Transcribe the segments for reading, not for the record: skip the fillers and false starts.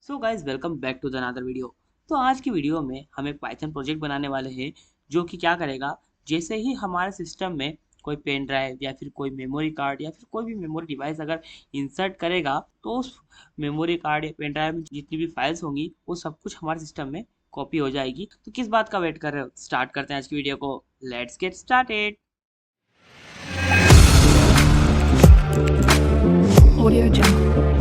So guys welcome back to the another video. तो आज की वीडियो में हम एक पाइथन प्रोजेक्ट बनाने वाले हैं जो कि क्या करेगा, जैसे ही हमारे सिस्टम में कोई पेन ड्राइव या फिर कोई मेमोरी कार्ड या फिर कोई भी मेमोरी डिवाइस अगर इंसर्ट करेगा तो उस मेमोरी कार्ड या पेन ड्राइव में जितनी भी फाइल्स होंगी वो सब कुछ हमारे सिस्टम में कॉपी हो जाएगी। तो किस बात का वेट कर रहे हो, स्टार्ट करते हैं आज की वीडियो को। Let's get started. Audio Jungle.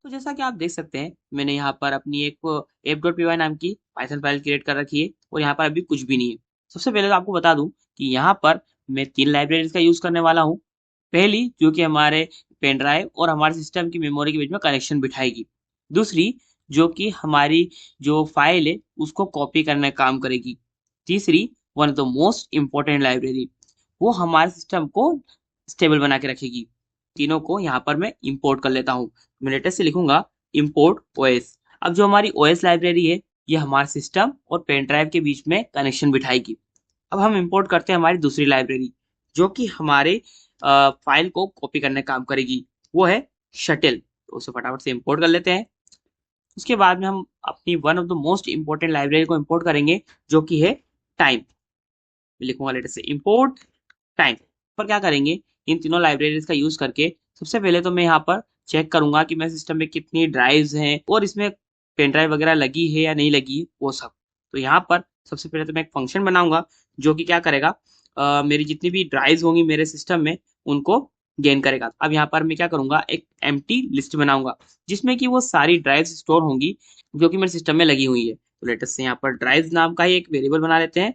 तो जैसा कि आप देख सकते हैं, मैंने यहाँ पर अपनी एक app.py नाम की पाइथन फाइल क्रिएट कर रखी है और यहाँ पर अभी कुछ भी नहीं है। सबसे पहले तो आपको बता दूं कि यहाँ पर मैं 3 लाइब्रेरीज का यूज करने वाला हूँ। पहली जो कि हमारे पेन ड्राइव और हमारे सिस्टम की मेमोरी के बीच में कनेक्शन बिठाएगी। दूसरी जो कि हमारी जो फाइल है उसको कॉपी करने का काम करेगी। तीसरी one of the most important library, वो हमारे सिस्टम को स्टेबल बना के रखेगी। तीनों को यहाँ पर मैं इंपोर्ट कर लेता हूँ। मैं लेटेस्ट से लिखूंगा इंपोर्ट ओएस। अब जो हमारी ओएस लाइब्रेरी है ये हमारे सिस्टम और पेन ड्राइव के बीच में कनेक्शन बिठाएगी। अब हम इंपोर्ट करते हैं हमारी दूसरी लाइब्रेरी जो कि हमारे फाइल को कॉपी करने का काम करेगी, वो है शटल। तो उसे फटाफट से इंपोर्ट कर लेते हैं। उसके बाद में हम अपनी one of the most important library को इंपोर्ट करेंगे जो कि है टाइम। मैं लिखूंगा लेटेस्ट से इंपोर्ट टाइम। पर क्या करेंगे, इन तीनों लाइब्रेरीज का यूज करके सबसे पहले तो मैं यहाँ पर चेक करूंगा कि मेरे सिस्टम में कितनी ड्राइव्स हैं और इसमें पेन ड्राइव वगैरह लगी है या नहीं लगी, वो सब। तो यहाँ पर सबसे पहले तो मैं एक फंक्शन बनाऊंगा जो कि क्या करेगा, मेरी जितनी भी ड्राइव्स होंगी मेरे सिस्टम में उनको गेन करेगा। अब यहाँ पर मैं क्या करूंगा, एक एम्प्टी लिस्ट बनाऊंगा जिसमें कि वो सारी ड्राइव्स स्टोर होंगी जो कि मेरे सिस्टम में लगी हुई है। तो लेटेस्ट से यहाँ पर ड्राइव्स नाम का ही एक वेरिएबल बना लेते हैं।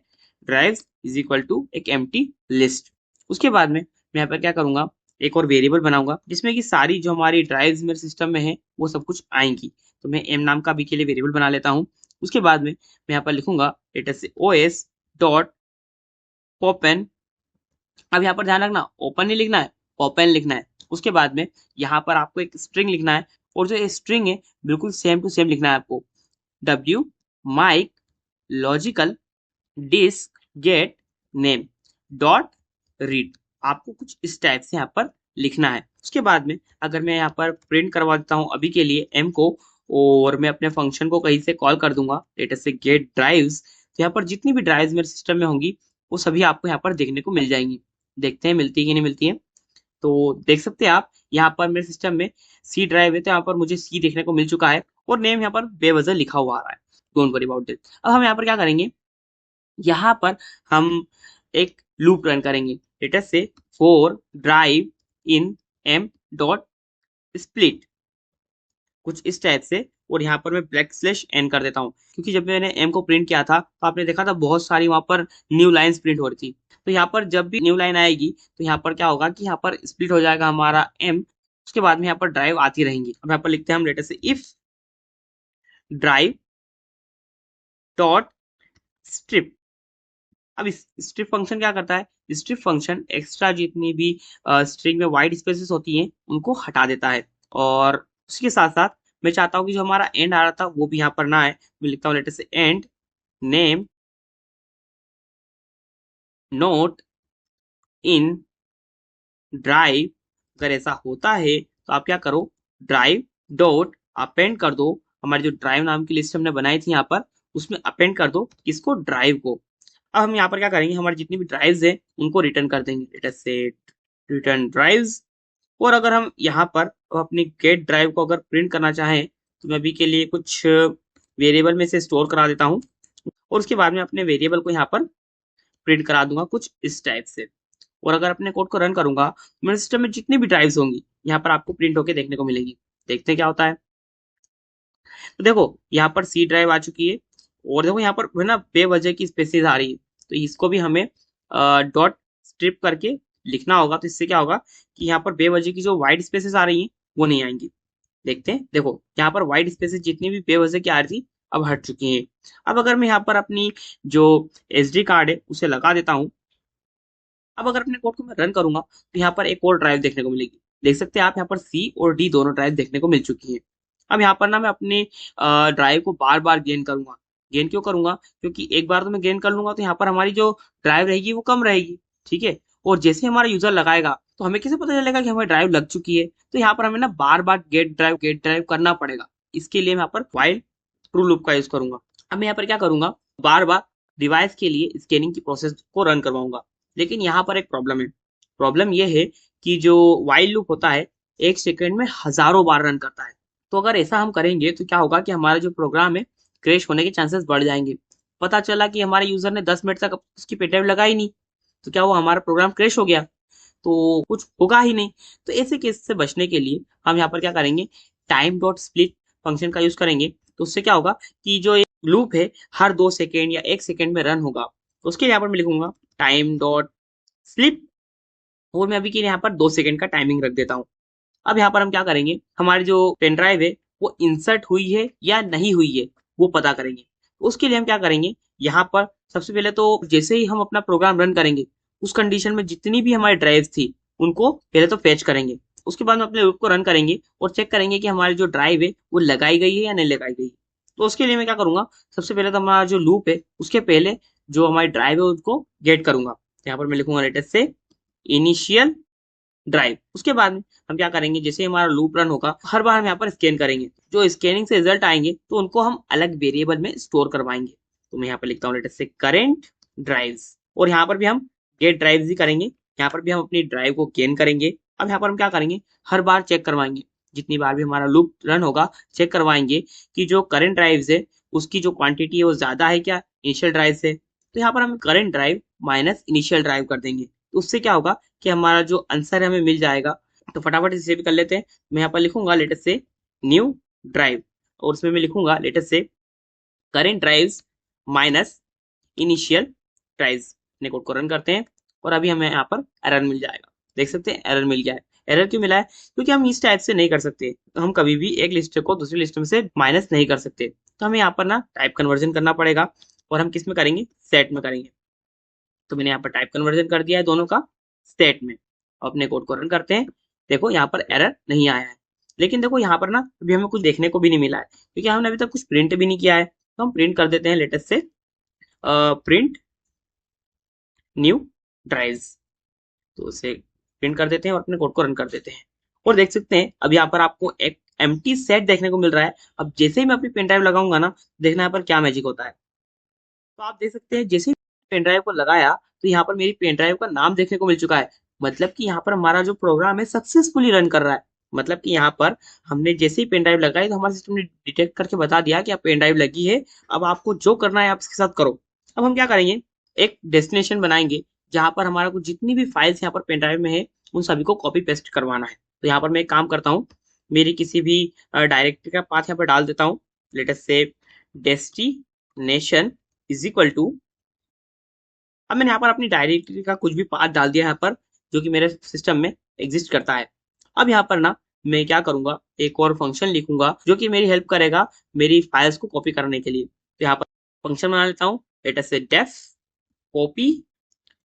ड्राइव्स इज इक्वल टू एक एम्प्टी लिस्ट। उसके बाद में मैं यहाँ पर क्या करूंगा, एक और वेरिएबल बनाऊंगा जिसमें कि सारी जो हमारी ड्राइव्स मेरे सिस्टम में है वो सब कुछ आएंगी। तो मैं एम नाम का भी के लिए वेरिएबल बना लेता हूँ। उसके बाद में मैं यहाँ पर लिखूंगा लेटेस्ट से ओएस डॉट ओपन। अब यहाँ पर ध्यान रखना, ओपन नहीं लिखना है, ओपन लिखना है। उसके बाद में यहाँ पर आपको एक स्ट्रिंग लिखना है और जो स्ट्रिंग है बिल्कुल सेम टू सेम लिखना है आपको। W mic logical disk get name dot read. आपको कुछ इस टाइप से यहाँ पर लिखना है। उसके बाद में अगर मैं यहाँ पर प्रिंट करवा देता हूँ अभी के लिए एम को, और मैं अपने फंक्शन को कहीं से कॉल कर दूंगा लेटेस्ट से गेट ड्राइव्स, तो यहाँ पर जितनी भी ड्राइव्स मेरे सिस्टम में होंगी वो सभी आपको यहाँ पर देखने को मिल जाएंगी। देखते हैं मिलती है कि नहीं मिलती है। तो देख सकते हैं आप यहाँ पर मेरे सिस्टम में सी ड्राइव है तो यहाँ पर मुझे सी देखने को मिल चुका है और नेम यहाँ पर बेवजह लिखा हुआ आ रहा है। Don't worry about this. अब हम यहाँ पर क्या करेंगे, यहाँ पर हम एक लूप रन करेंगे लेटेस्ट से for drive in M dot split, कुछ इस टाइप से। और यहाँ पर मैं ब्लैक स्लैश एन कर देता हूँ क्योंकि जब मैंने एम को प्रिंट किया था तो आपने देखा था बहुत सारी वहां पर न्यू लाइंस प्रिंट हो रही थी। तो यहाँ पर जब भी न्यू लाइन आएगी तो यहाँ पर क्या होगा कि यहाँ पर स्प्लिट हो जाएगा हमारा एम। उसके बाद में यहाँ पर ड्राइव आती रहेंगी। अब यहाँ पर लिखते हैं हम लेटेस्ट से इफ ड्राइव डॉट स्ट्रिप। अब इस स्ट्रिप फंक्शन क्या करता है, स्ट्रिप फंक्शन एक्स्ट्रा जितनी भी स्ट्रिंग में वाइट स्पेसेस होती हैं उनको हटा देता है। और उसके साथ साथ मैं चाहता हूँ कि जो हमारा एंड आ रहा था वो भी यहाँ पर ना आए। मैं लिखता हूँ लेटेस्ट से and name note in drive. अगर ऐसा होता है तो आप क्या करो, ड्राइव डॉट अपेंड कर दो। हमारी जो ड्राइव नाम की लिस्ट हमने बनाई थी यहाँ पर उसमें अपेंड कर दो किसको, ड्राइव को। अब हम यहाँ पर क्या करेंगे, हमारी जितनी भी ड्राइव्स है उनको रिटर्न कर देंगे लेटेस्ट से रिटर्न ड्राइव्स। और अगर हम यहाँ पर अपनी गेट ड्राइव को अगर प्रिंट करना चाहें तो मैं अभी के लिए कुछ वेरिएबल में से स्टोर करा देता हूँ और उसके बाद में अपने वेरिएबल को यहाँ पर प्रिंट करा दूंगा कुछ इस टाइप से। और अगर अपने कोड को रन करूंगा तो मेरे सिस्टम में जितनी भी ड्राइव्स होंगी यहाँ पर आपको प्रिंट होके देखने को मिलेगी। देखते हैं क्या होता है। तो देखो यहाँ पर सी ड्राइव आ चुकी है और देखो यहाँ पर है ना बेवजह की स्पेसेस आ रही है। तो इसको भी हमें डॉट स्ट्रिप करके लिखना होगा। तो इससे क्या होगा कि यहाँ पर बेवजह की जो वाइट स्पेसेस आ रही हैं वो नहीं आएंगी। देखते हैं, देखो यहाँ पर वाइट स्पेसेस जितनी भी बेवजह की आ रही थी अब हट चुकी हैं। अब अगर मैं यहाँ पर अपनी जो एसडी कार्ड है उसे लगा देता हूँ, अब अगर अपने कोड को मैं रन करूंगा तो यहाँ पर एक और ड्राइव देखने को मिलेगी। देख सकते हैं आप यहाँ पर सी और डी दोनों ड्राइव देखने को मिल चुकी है। अब यहाँ पर ना मैं अपने ड्राइव को बार बार गेन करूंगा। गेन क्यों करूंगा, क्योंकि एक बार तो मैं गेन कर लूंगा तो यहाँ पर हमारी जो ड्राइव रहेगी वो कम रहेगी, ठीक है। और जैसे हमारा यूजर लगाएगा तो हमें कैसे पता चलेगा कि हमारी ड्राइव लग चुकी है? तो यहाँ पर हमें ना बार बार गेट ड्राइव करना पड़ेगा। इसके लिए मैं यहाँ पर व्हाइल ट्रू लूप का यूज करूंगा। अब मैं यहाँ पर क्या करूंगा, बार बार डिवाइस के लिए स्कैनिंग की प्रोसेस को रन करवाऊंगा। लेकिन यहाँ पर एक प्रॉब्लम है। प्रॉब्लम यह है कि जो व्हाइल लूप होता है 1 सेकेंड में हजारों बार रन करता है। तो अगर ऐसा हम करेंगे तो क्या होगा कि हमारा जो प्रोग्राम है क्रैश होने के चांसेस बढ़ जाएंगे। पता चला कि हमारे यूजर ने 10 मिनट तक उसकी पेन ड्राइव लगाई नहीं, तो क्या वो हमारा प्रोग्राम क्रैश हो गया? तो कुछ होगा ही नहीं। तो ऐसे केस से बचने के लिए हम यहाँ पर क्या करेंगे, टाइम डॉट स्प्लिट फंक्शन का यूज करेंगे। तो उससे क्या होगा कि जो लूप है हर 2 सेकेंड या 1 सेकेंड में रन होगा। तो उसके लिए यहाँ पर मैं लिखूंगा टाइम डॉट स्लिप, और मैं अभी के लिए यहाँ पर 2 सेकेंड का टाइमिंग रख देता हूँ। अब यहाँ पर हम क्या करेंगे, हमारी जो पेन ड्राइव है वो इंसर्ट हुई है या नहीं हुई है वो पता करेंगे। उसके लिए हम क्या करेंगे, यहाँ पर सबसे पहले तो जैसे ही हम अपना प्रोग्राम रन करेंगे उस कंडीशन में जितनी भी हमारी ड्राइव थी उनको पहले तो फेच करेंगे। उसके बाद में अपने लूप को रन करेंगे और चेक करेंगे कि हमारी जो ड्राइव है वो लगाई गई है या नहीं लगाई गई। तो उसके लिए मैं क्या करूंगा, सबसे पहले तो हमारा जो लूप है उसके पहले जो हमारी ड्राइव है उसको गेट करूंगा। यहाँ पर मैं लिखूंगा लेटेस्ट से इनिशियल ड्राइव। उसके बाद में हम क्या करेंगे, जैसे ही हमारा लूप रन होगा हर बार हम यहाँ पर स्कैन करेंगे। जो स्कैनिंग से रिजल्ट आएंगे तो उनको हम अलग वेरिएबल में स्टोर करवाएंगे। तो मैं यहाँ पर लिखता हूँ लेटेस्ट से करेंट ड्राइव्स, और यहाँ पर भी हम गेट ड्राइव्स ही करेंगे। यहाँ पर भी हम अपनी ड्राइव को गेन करेंगे। अब यहाँ पर हम क्या करेंगे, हर बार चेक करवाएंगे, जितनी बार भी हमारा लूप रन होगा चेक करवाएंगे कि जो करंट ड्राइव्स है उसकी जो क्वांटिटी है वो ज्यादा है क्या इनिशियल ड्राइव से। तो यहाँ पर हम current drive minus initial drive कर देंगे। तो उससे क्या होगा कि हमारा जो आंसर है हमें मिल जाएगा। तो फटाफट इसे भी कर लेते हैं। मैं यहाँ पर लिखूंगा लेटेस्ट से न्यू ड्राइव, और उसमें मैं लिखूंगा लेटेस्ट से current drives minus initial drives. अपने कोड को रन करते हैं और अभी हमें यहाँ पर एरर मिल जाएगा। देख सकते हैं एरर मिल गया है। एरर क्यों मिला है? क्योंकि हम इस टाइप से नहीं कर सकते। तो हम कभी भी एक लिस्ट को दूसरी लिस्ट में से माइनस नहीं कर सकते। तो हमें यहाँ पर ना टाइप कन्वर्जन करना पड़ेगा, और हम किस में करेंगे, सेट में करेंगे। तो मैंने यहाँ पर टाइप कन्वर्जन कर दिया है दोनों का सेट में। अपने कोड को रन करते हैं। देखो यहाँ पर एरर नहीं आया है। लेकिन देखो यहाँ पर ना अभी हमें कुछ देखने को भी नहीं मिला है, क्योंकि हमने अभी तक कुछ प्रिंट भी नहीं किया है। तो हम प्रिंट कर देते हैं लेटेस्ट से प्रिंट न्यू ड्राइव्स। तो उसे प्रिंट कर देते हैं और अपने कोड को रन कर देते हैं। और देख सकते हैं अब यहाँ पर आपको एक एम्प्टी सेट देखने को मिल रहा है। अब जैसे ही मैं अपनी पेन ड्राइव लगाऊंगा ना, देखना यहाँ पर क्या मैजिक होता है। तो आप देख सकते हैं जैसे ही पेन ड्राइव को लगाया तो यहाँ पर मेरी पेन ड्राइव का नाम देखने को मिल चुका है। मतलब कि यहाँ पर हमारा जो प्रोग्राम है सक्सेसफुली रन कर रहा है। मतलब कि यहाँ पर हमने जैसे ही पेन ड्राइव लगाई तो हमारे सिस्टम ने डिटेक्ट करके बता दिया कि आप पेन ड्राइव लगी है, अब आपको जो करना है आप इसके साथ करो। अब हम क्या करेंगे, एक डेस्टिनेशन बनाएंगे जहां पर हमारा कुछ जितनी भी फाइल्स यहाँ पर पेन ड्राइव में है उन सभी को कॉपी पेस्ट करवाना है। तो यहाँ पर मैं एक काम करता हूँ, मेरी किसी भी डायरेक्टरी का पाथ यहाँ पर डाल देता हूँ। लेटेस्ट से डेस्टिनेशन इज इक्वल टू, अब मैंने यहाँ पर अपनी डायरेक्टरी का कुछ भी पाथ डाल दिया यहाँ पर जो कि मेरे सिस्टम में एग्जिस्ट करता है। अब यहाँ पर ना मैं क्या करूंगा, एक और फंक्शन लिखूंगा जो कि मेरी हेल्प करेगा मेरी फाइल्स को कॉपी करने के लिए। तो यहाँ पर फंक्शन बना लेता हूँ लेटेस्ट से डेफ कॉपी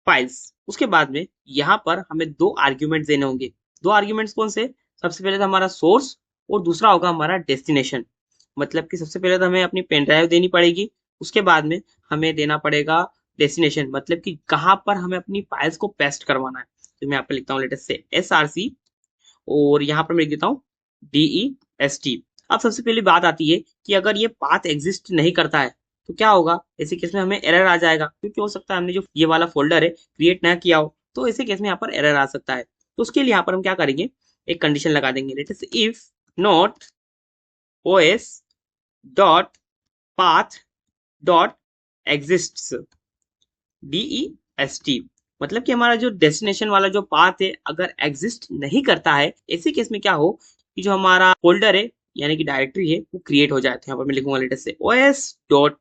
फाइल्स। उसके बाद में यहाँ पर हमें 2 आर्ग्यूमेंट्स देने होंगे। 2 आर्ग्यूमेंट्स कौन से, सबसे पहले तो हमारा सोर्स और दूसरा होगा हमारा डेस्टिनेशन। मतलब कि सबसे पहले तो हमें अपनी पेन ड्राइव देनी पड़ेगी, उसके बाद में हमें देना पड़ेगा डेस्टिनेशन, मतलब कि कहाँ पर हमें अपनी फाइल्स को पेस्ट करवाना है। तो मैं यहाँ पर लिखता हूँ लेटेस्ट से SRC, और यहाँ पर मैं लिख देता हूँ DEST। अब सबसे पहली बात आती है कि अगर ये पाथ एग्जिस्ट नहीं करता है तो क्या होगा, ऐसे केस में हमें एरर आ जाएगा, क्योंकि हो सकता है हमने जो ये वाला फोल्डर है क्रिएट ना किया हो। तो ऐसे केस में यहाँ पर एरर आ सकता है। तो उसके लिए यहाँ पर हम क्या करेंगे, एक कंडीशन लगा देंगे latest if not OS dot path dot exists DEST। मतलब कि हमारा जो डेस्टिनेशन वाला जो पाथ है अगर एग्जिस्ट नहीं करता है, ऐसे केस में क्या हो कि जो हमारा फोल्डर है यानी कि डायरेक्टरी है वो क्रिएट हो जाते हैं। यहाँ पर मैं लिखूंगा लेटेस्ट से OS डॉट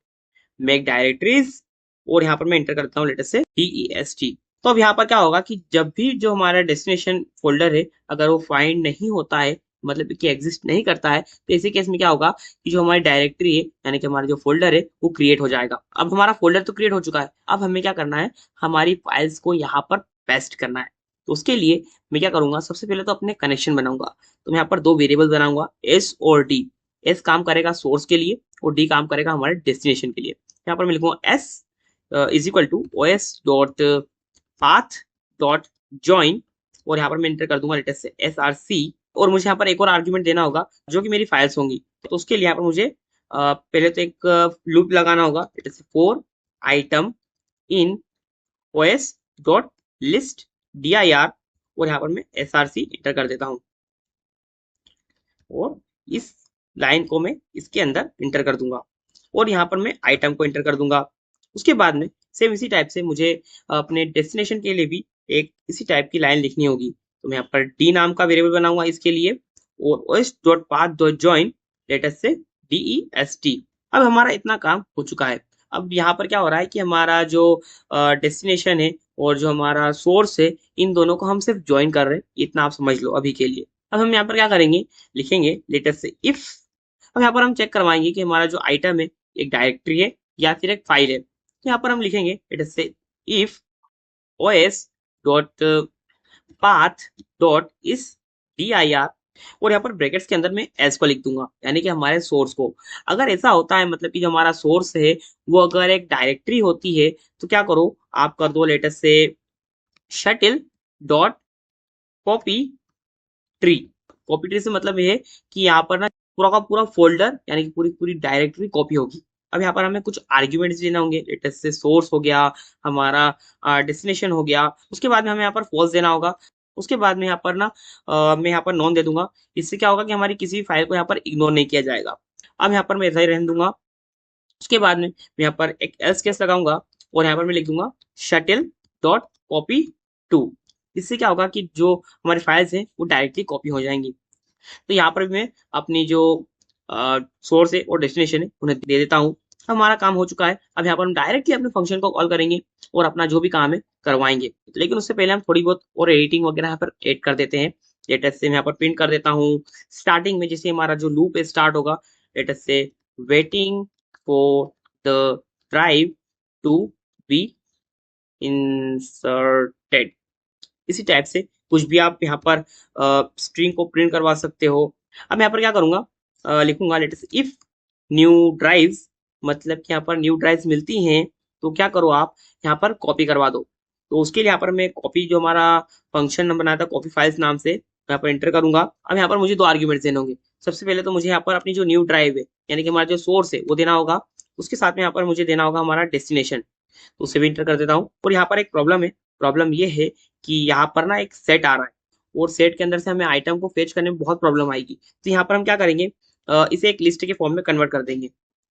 मेक डायरेक्टरीज, और यहाँ पर मैं एंटर करता हूँ लेटेस्ट से DEST। तो अब यहाँ पर क्या होगा कि जब भी जो हमारा डेस्टिनेशन फोल्डर है अगर वो फाइंड नहीं होता है, मतलब कि एग्जिस्ट नहीं करता है, तो ऐसे केस में क्या होगा कि जो हमारी डायरेक्टरी है यानी कि हमारा जो फोल्डर है वो क्रिएट हो जाएगा। अब हमारा फोल्डर तो क्रिएट हो चुका है, अब हमें क्या करना है, हमारी फाइल्स को यहाँ पर पेस्ट करना है। तो उसके लिए मैं क्या करूंगा, सबसे पहले तो अपने कनेक्शन बनाऊंगा। तो मैं यहाँ पर 2 वेरिएबल बनाऊंगा S और D। S काम करेगा सोर्स के लिए और D काम करेगा हमारे डेस्टिनेशन के लिए। यहाँ पर मैं लिखूंगा S is equal to OS dot path dot join और यहाँ पर मैं इंटर कर दूंगा लेटेस्ट से src, और मुझे यहाँ पर एक और आर्ग्यूमेंट देना होगा जो कि मेरी फाइल्स होंगी। तो उसके लिए यहाँ पर मुझे पहले तो एक लूप लगाना होगा, लेटेस्ट से for item in os dot list dir, और यहाँ पर मैं src इंटर कर देता हूँ, और इस लाइन को मैं इसके अंदर इंटर कर दूंगा, और यहाँ पर मैं आइटम को इंटर कर दूंगा। उसके बाद में सेम इसी टाइप से मुझे अपने डेस्टिनेशन के लिए भी एक इसी टाइप की लाइन लिखनी होगी। तो मैं यहाँ पर डी नाम का वेरिएबल बनाऊंगा इसके लिए, और os dot path dot join latest से dest। अब हमारा इतना काम हो चुका है। अब यहाँ पर क्या हो रहा है कि हमारा जो डेस्टिनेशन है और जो हमारा सोर्स है, इन दोनों को हम सिर्फ ज्वाइन कर रहे हैं, इतना आप समझ लो अभी के लिए। अब हम यहाँ पर क्या करेंगे, लिखेंगे लेटेस्ट से इफ। अब यहाँ पर हम चेक करवाएंगे कि हमारा जो आइटम है एक डायरेक्टरी है या फिर एक फाइल है। तो यहाँ पर हम लिखेंगे लेटेस्ट से if os dot path dot इस dir, और यहाँ पर ब्रैकेट्स के अंदर मैं एस को लिख दूंगा, यानी कि हमारे सोर्स को। अगर ऐसा होता है मतलब कि जो हमारा सोर्स है वो अगर एक डायरेक्टरी होती है, तो क्या करो, आप कर दो लेटेस्ट से shutil dot copy tree. Copy tree से मतलब ये है कि यहाँ पर ना पूरा का पूरा फोल्डर यानी कि पूरी पूरी डायरेक्टरी कॉपी होगी। अब यहाँ पर हमें कुछ आर्ग्यूमेंट्स देना होंगे, लेटेस्ट से सोर्स हो गया, हमारा डेस्टिनेशन हो गया। उसके बाद में हमें यहाँ पर फॉल्स देना होगा। उसके बाद में यहाँ पर ना मैं यहाँ पर नॉन दे दूंगा। इससे क्या होगा कि हमारी किसी भी फाइल को यहाँ पर इग्नोर नहीं किया जाएगा। अब यहाँ पर मैं ऐसा ही रहने दूंगा। उसके बाद में मैं यहाँ पर एक एल्स केस लगाऊंगा, और यहाँ पर मैं लिख दूंगा शटिल डॉट कॉपी टू। इससे क्या होगा कि जो हमारी फाइल्स हैं वो डायरेक्टली कॉपी हो जाएंगी। तो यहाँ पर भी मैं अपनी जो सोर्स है और डेस्टिनेशन है उन्हें दे देता हूँ। हमारा काम हो चुका है। अब यहाँ पर हम डायरेक्टली अपने फंक्शन को कॉल करेंगे और अपना जो भी काम है करवाएंगे। लेकिन उससे पहले हम थोड़ी बहुत और एडिटिंग वगैरह यहाँ पर ऐड कर देते हैं। लेटेस्ट से मैं यहाँ पर प्रिंट कर देता हूँ। स्टार्टिंग में जैसे हमारा जो लूप है स्टार्ट होगा, लेटेस्ट से waiting for the drive to be inserted. इसी टाइप से कुछ भी आप यहाँ पर स्ट्रिंग को प्रिंट करवा सकते हो। अब यहाँ पर क्या करूंगा, लिखूंगा लेटेस्ट इफ न्यू ड्राइव्स, मतलब कि यहाँ पर न्यू ड्राइव्स मिलती हैं तो क्या करो आप यहाँ पर कॉपी करवा दो। तो उसके लिए यहाँ पर मैं कॉपी जो हमारा फंक्शन बनाया था कॉपी फाइल्स नाम से, यहाँ पर एंटर करूंगा। अब यहाँ पर मुझे दो आर्ग्यूमेंट्स देने होंगे। सबसे पहले तो मुझे यहाँ पर अपनी जो न्यू ड्राइव है यानी कि हमारा जो सोर्स है वो देना होगा। उसके साथ में यहाँ पर मुझे देना होगा हमारा डेस्टिनेशन, तो उसे भी इंटर कर देता हूँ। और यहाँ पर एक प्रॉब्लम है, प्रॉब्लम ये है कि यहाँ पर ना एक सेट आ रहा है, और सेट के अंदर से हमें आइटम को फेच करने में बहुत प्रॉब्लम आएगी। तो यहाँ पर हम क्या करेंगे, इसे एक लिस्ट के फॉर्म में कन्वर्ट कर देंगे।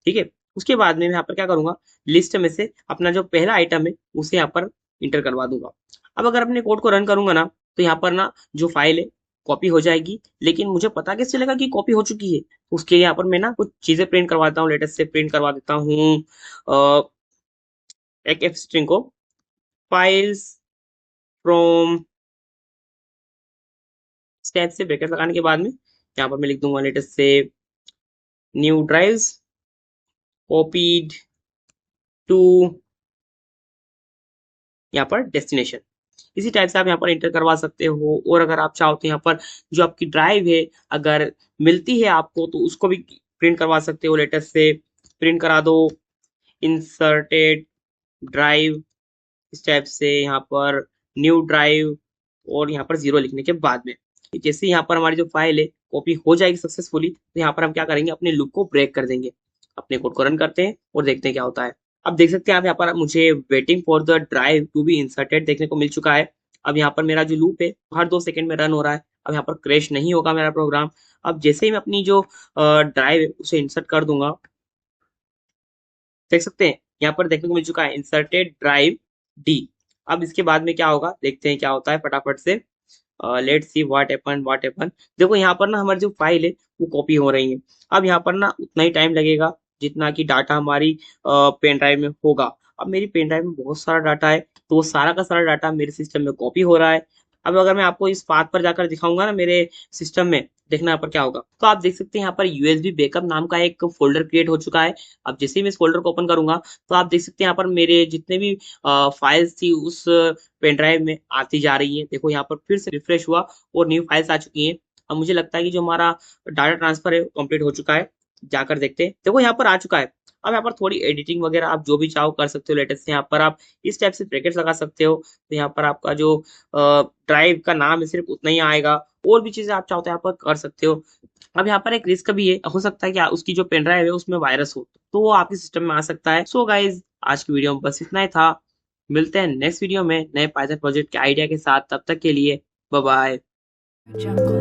ठीक है। उसके बाद में मैं यहाँ पर क्या करूंगा, लिस्ट में से अपना जो पहला आइटम है उसे यहाँ पर इंटर करवा दूंगा। अब अगर अपने कोड को रन करूंगा ना, तो यहाँ पर ना जो फाइल है कॉपी हो जाएगी, लेकिन मुझे पता कैसे चलेगा कि कॉपी हो चुकी है। उसके लिए यहाँ पर मैं ना कुछ चीजें प्रिंट करवाता हूँ। लेटेस्ट से प्रिंट करवा देता हूँ एक एफ स्ट्रिंग को, फाइल्स फ्रॉम स्टेप से ब्रैकेट लगाने के बाद में यहाँ पर मैं लिख दूंगा लेटेस्ट से न्यू ड्राइव्स कॉपीड टू यहाँ पर डेस्टिनेशन। इसी टाइप से आप यहाँ पर एंटर करवा सकते हो। और अगर आप चाहो तो यहाँ पर जो आपकी ड्राइव है अगर मिलती है आपको तो उसको भी प्रिंट करवा सकते हो। लेटेस्ट से प्रिंट करा दो इंसर्टेड ड्राइव, इस टाइप से यहाँ पर न्यू ड्राइव, और यहाँ पर 0 लिखने के बाद में जैसे यहाँ पर हमारी जो फाइल है कॉपी हो जाएगी सक्सेसफुली, तो यहाँ पर हम क्या करेंगे, अपने लूप को ब्रेक कर देंगे। अपने कोड को रन करते हैं और देखते हैं क्या होता है। अब देख सकते हैं आप यहाँ पर मुझे waiting for the drive to be inserted देखने को मिल चुका है। अब यहाँ पर मेरा जो लूप है हर 2 सेकंड में रन हो रहा है। अब यहाँ पर क्रैश नहीं होगा मेरा प्रोग्राम। अब जैसे ही मैं अपनी जो ड्राइव है उसे इंसर्ट कर दूंगा, देख सकते हैं यहाँ पर देखने को मिल चुका है इंसर्टेड ड्राइव डी। अब इसके बाद में क्या होगा देखते हैं क्या होता है फटाफट से। Let's see what happen. देखो यहाँ पर ना हमारी जो फाइल है वो कॉपी हो रही है। अब यहाँ पर ना उतना ही टाइम लगेगा जितना कि डाटा हमारी पेन ड्राइव में होगा। अब मेरी पेन ड्राइव में बहुत सारा डाटा है, तो वो सारा का सारा डाटा मेरे सिस्टम में कॉपी हो रहा है। अब अगर मैं आपको इस पाथ पर जाकर दिखाऊंगा ना मेरे सिस्टम में, देखना यहाँ पर क्या होगा। तो आप देख सकते हैं यहाँ पर यूएसबी बैकअप नाम का एक फोल्डर क्रिएट हो चुका है। अब जैसे ही मैं इस फोल्डर को ओपन करूंगा तो आप देख सकते हैं यहाँ पर मेरे जितने भी फाइल्स थी उस पेन ड्राइव में आती जा रही है। देखो यहाँ पर फिर से रिफ्रेश हुआ और न्यू फाइल्स आ चुकी हैं। अब मुझे लगता है कि जो हमारा डाटा ट्रांसफर है कंप्लीट हो चुका है। जाकर देखते हैं, देखो यहाँ पर आ चुका है। अब यहाँ पर थोड़ी एडिटिंग वगैरह आप जो भी चाहो कर सकते हो लेटेस्ट से। यहाँ पर आप इस टाइप से ब्रैकेट्स लगा सकते हो, तो यहाँ पर आपका जो ड्राइव का नाम है सिर्फ उतना ही आएगा। और भी चीजें आप चाहो तो यहाँ पर कर सकते हो। अब यहाँ पर एक रिस्क भी है, हो सकता है कि उसकी जो पेन ड्राइव है उसमें वायरस हो, तो वो आपके सिस्टम में आ सकता है। सो गाइज आज की वीडियो में बस इतना ही था। मिलते हैं नेक्स्ट वीडियो में नए पाइथन प्रोजेक्ट के आइडिया के साथ। तब तक के लिए बाय बाय। Jungle.